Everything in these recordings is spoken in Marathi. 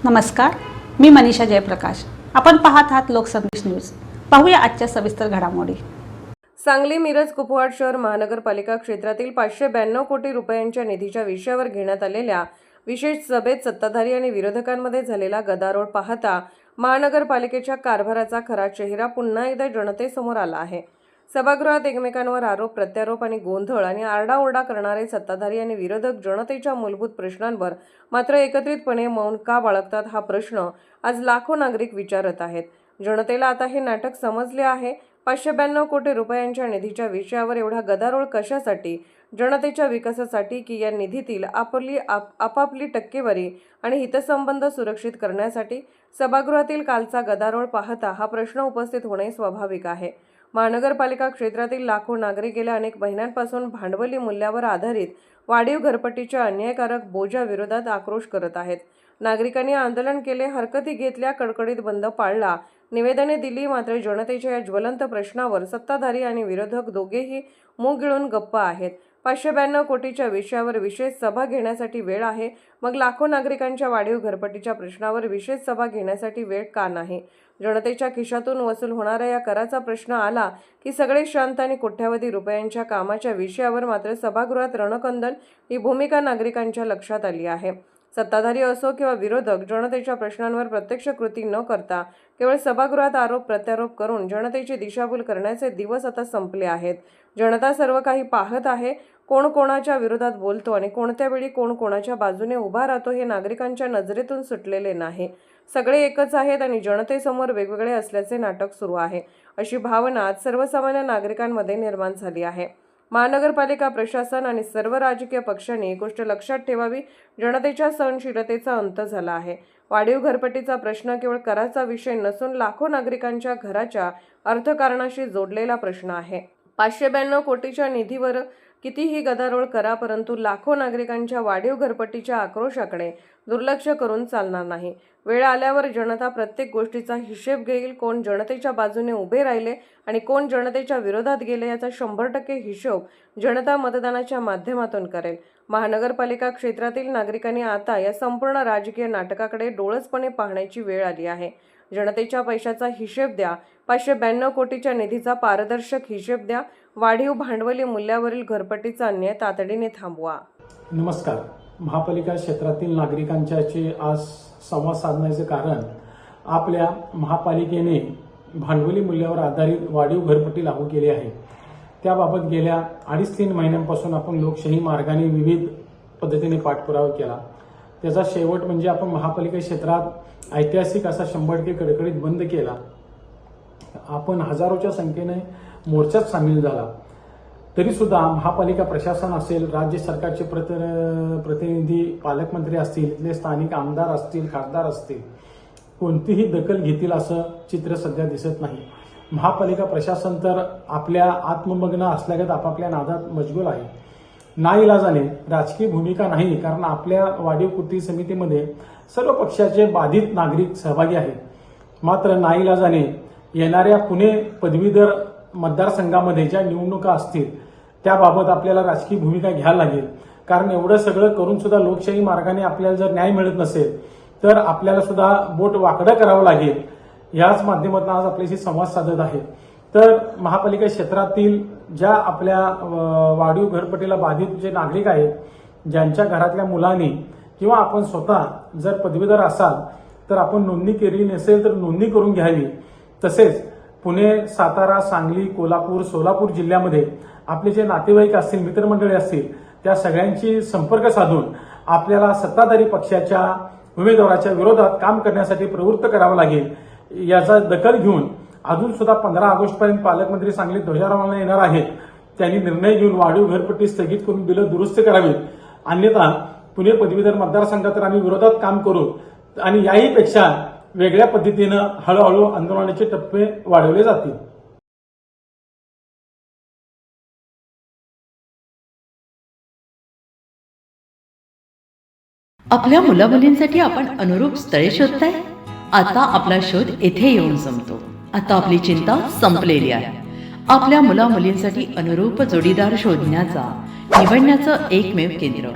नमस्कार, मी मनीषा जयप्रकाश. आपण पाहत आहात लोकसंदेश न्यूज. पाहूया आजच्या सविस्तर घडामोडी. सांगली, मिरज, कुपवाड शहर महानगरपालिका क्षेत्रातील 592 कोटी रुपयांच्या निधीच्या विषयावर घेण्यात आलेल्या विशेष सभेत सत्ताधारी आणि विरोधकांमध्ये झालेला गदारोळ पाहता महानगरपालिकेच्या कारभाराचा खरा चेहरा पुन्हा एकदा जनतेसमोर आला आहे. सभागृहात एकमेकांवर आरोप प्रत्यारोप आणि गोंधळ आणि आरडाओरडा करणारे सत्ताधारी आणि विरोधक जनतेच्या मूलभूत प्रश्नांवर मात्र एकत्रितपणे मौन का बाळगतात हा प्रश्न आज लाखो नागरिक विचारत आहेत. जनतेला आता हे नाटक समजले आहे. 592 कोटी रुपयांच्या निधीच्या विषयावर एवढा गदारोळ कशासाठी? जनतेच्या विकासासाठी की या निधीतील आपापली टक्केवारी आणि हितसंबंध सुरक्षित करण्यासाठी? सभागृहातील कालचा गदारोळ पाहता हा प्रश्न उपस्थित होणे स्वाभाविक आहे. महानगरपालिका क्षेत्रातील लाखो नागरिक गेल्या अनेक महिन्यांपासून भांडवली मूल्यावर आधारित वाढीव घरपट्टीच्या अन्यायकारक बोजा विरोधात आक्रोश करत आहेत. नागरिकांनी आंदोलन केले, हरकती घेतल्या, कडकडीत बंद पाळला, निवेदने दिली, मात्र जनतेच्या या ज्वलंत प्रश्नावर सत्ताधारी आणि विरोधक दोघेही मूग गिळून गप्प आहेत. 592 कोटीच्या विषयावर विशेष सभा घेण्यासाठी वेळ आहे, मग लाखो नागरिकांच्या वाढीव घरपट्टीच्या प्रश्नावर विशेष सभा घेण्यासाठी वेळ का नाही? जनतेच्या खिशातून वसूल होणाऱ्या या कराचा प्रश्न आला की सगळे शांत आणि कोट्यावधी रुपयांच्या कामाच्या विषयावर मात्र सभागृहात रणकंदन ही भूमिका नागरिकांच्या लक्षात आली आहे. सत्ताधारी असो किंवा विरोधक, जनतेच्या प्रश्नांवर प्रत्यक्ष कृती न करता केवळ सभागृहात आरोप प्रत्यारोप करून जनतेची दिशाभूल करण्याचे दिवस आता संपले आहेत. जनता सर्व काही पाहत आहे. कोण कोणाच्या विरोधात बोलतो आणि कोणत्या वेळी कोण कोणाच्या बाजूने उभा राहतो हे नागरिकांच्या नजरेतून सुटलेले नाही. सगळे एकच आहेत आणि जनतेसमोर वेगवेगळे असल्याचे नाटक सुरू आहे, अशी भावना आज सर्वसामान्य नागरिकांमध्ये निर्माण झाली आहे. महानगरपालिका प्रशासन आणि सर्व राजकीय पक्षांनी ही गोष्ट लक्षात ठेवावी. जनतेच्या सहनशीलतेचा अंत झाला आहे. वाढीव घरपट्टीचा प्रश्न केवळ कराचा विषय नसून लाखो नागरिकांच्या घराच्या अर्थकारणाशी जोडलेला प्रश्न आहे. 592 कोटीच्या निधीवर कितीही गदारोळ करा, परंतु लाखो नागरिकांच्या वाढीव घरपट्टीच्या आक्रोशाकडे दुर्लक्ष करून चालणार नाही. वेळ आल्यावर जनता प्रत्येक गोष्टीचा हिशेब घेईल. कोण जनतेच्या बाजूने उभे राहिले आणि कोण जनतेच्या विरोधात गेले याचा 100% हिशोब जनता मतदानाच्या माध्यमातून करेल. महानगरपालिका क्षेत्रातील नागरिकांनी आता या संपूर्ण राजकीय नाटकाकडे डोळसपणे पाहण्याची वेळ आली आहे. जनतेच्या पैशाचा हिशेब द्या. 592 कोटीच्या निधीचा पारदर्शक हिशेब द्या. वाढीव भांडवली मूल्यावरील घरपट्टीचा अन्याय तातडीने थांबवा. नमस्कार. महापालिका क्षेत्रातील नागरिकांच्याचे आज संवाद साधण्याचे कारण आपल्या महापालिकेने भांडवली मूल्यावर आधारित वाढीव घरपट्टी लागू केली आहे. त्याबाबत गेल्या 2.5-3 महिन्यांपासून आपण लोकशाही मार्गाने विविध पद्धतीने पाठपुरावा केला. त्याचा शेवट म्हणजे आपण महापालिका क्षेत्रात ऐतिहासिक असा 100% कडकडीत बंद केला. आपण हजारोच्या संख्येने मोर्चात सामील झाला. तरी सुद्धा महापालिका प्रशासन असेल, राज्य सरकारचे प्रतिनिधी, पालकमंत्री असतील, इथले स्थानिक आमदार असतील, खासदार असतील, कोणतीही दखल घेतील असं चित्र सध्या दिसत नाही. महापालिका प्रशासन तर आपल्या आत्ममग्न असल्यागत आपापल्या नादात मशगूल आहे. नाईलाजाने राजकीय भूमिका नाही, कारण आपल्या वाढीव कृती समितीमध्ये सर्व पक्षाचे बाधित नागरिक सहभागी आहेत. मात्र नाईलाजाने येणाऱ्या पुणे पदवीधर मतदारसंघामध्ये ज्या निवडणुका असतील त्याबाबत आपल्याला राजकीय भूमिका घ्यायला लागेल. कारण एवढं सगळं करून सुद्धा लोकशाही मार्गाने आपल्याला जर न्याय मिळत नसेल तर आपल्याला सुद्धा बोट वाकडं करावं लागेल. याच माध्यमातून आज आपल्याशी संवाद साधत आहे. तर महापालिका क्षेत्रातील ज्या आपल्या वाढीव घरपट्टीला बाधित जे नागरिक आहेत, ज्यांच्या घरातल्या मुलांनी किंवा आपण स्वतः जर पदवीधर असाल तर आपण नोंदणी केली नसेल तर नोंदणी करून घ्यावी. तसेच पुणे, सातारा, सांगली, कोल्हापूर, सोलापूर जिल्ह्यामध्ये आपले जे नातेवाईक असतील, मित्रमंडळी असतील, त्या सगळ्यांशी संपर्क साधून आपल्याला सत्ताधारी पक्षाच्या उमेदवाराच्या विरोधात काम करण्यासाठी प्रवृत्त करावं लागेल. याचा दखल घेऊन अजून सुद्धा 15 ऑगस्टपर्यंत पालकमंत्री सांगलीत ध्वजारोहणाला येणार आहेत. त्यांनी निर्णय घेऊन वाढीव घरपट्टी स्थगित करून बिलं दुरुस्त करावीत. अन्यथा पुणे पदवीधर मतदारसंघात आम्ही विरोधात काम करू आणि याहीपेक्षा वेगळ्या पद्धतीनं हळूहळू आंदोलनाचे टप्पे वाढवले जातील. आपल्या मुलामुलींसाठी आपण अनुरूप स्थळे शोधताय? आता आपला शोध येथे येऊन संपतो. आता आपली चिंता संपलेली आहे. आपल्या मुलामुलींसाठी अनुरूप जोडीदार शोधण्याचा निवडण्याचं एकमेव केंद्र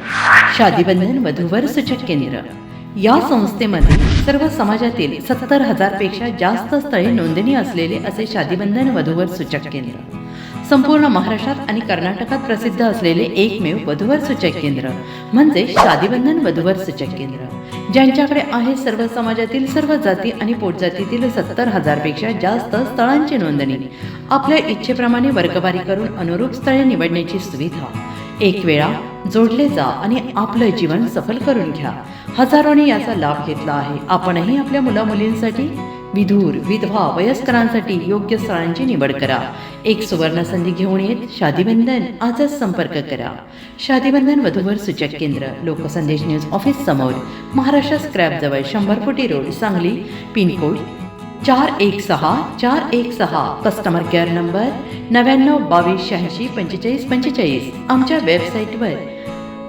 शादीबंधन वधूवर सूचक केंद्र. या संस्थेमध्ये सर्व समाजातील 70,000 पेक्षा जास्त स्थळे नोंदणी असलेले असे शादीबंधन वधूवर सूचक केंद्र, संपूर्ण महाराष्ट्रात आणि कर्नाटकात प्रसिद्ध असलेले एकमेव वधूवर सूचक केंद्र म्हणजे शादीबंधन वधूवर सूचक केंद्र, ज्यांच्याकडे आहे सर्व समाजातील सर्व जाती आणि पोटजातीतील 70,000 पेक्षा जास्त स्थळांची नोंदणी, आपल्या इच्छेप्रमाणे वर्गवारी करून अनुरूप स्थळे निवडण्याची सुविधा. एक वेळा जोडले जा आणि आपलं जीवन सफल करून घ्या. हजारोंनी याचा लाभ घेतला आहे. आपणही आपल्या मुलामुलींसाठी, विधूर, विधवा, वयस्करांसाठी योग्य स्थळांची निवड करा. एक सुवर्ण संधी घेऊन येत शादीबंधन आजच संपर्क करा. शादीबंधन वधूवर सूचक केंद्र, लोकसंदेश न्यूज ऑफिस समोर, महाराष्ट्र स्क्रॅप जवळ, 100 फुटी road, Sangli. Pincode 416 customer care number 9922864545. आमच्या वेबसाईटवर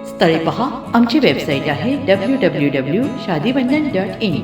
स्थळे पहा. आमची वेबसाईट आहे www.shadibandhan.in.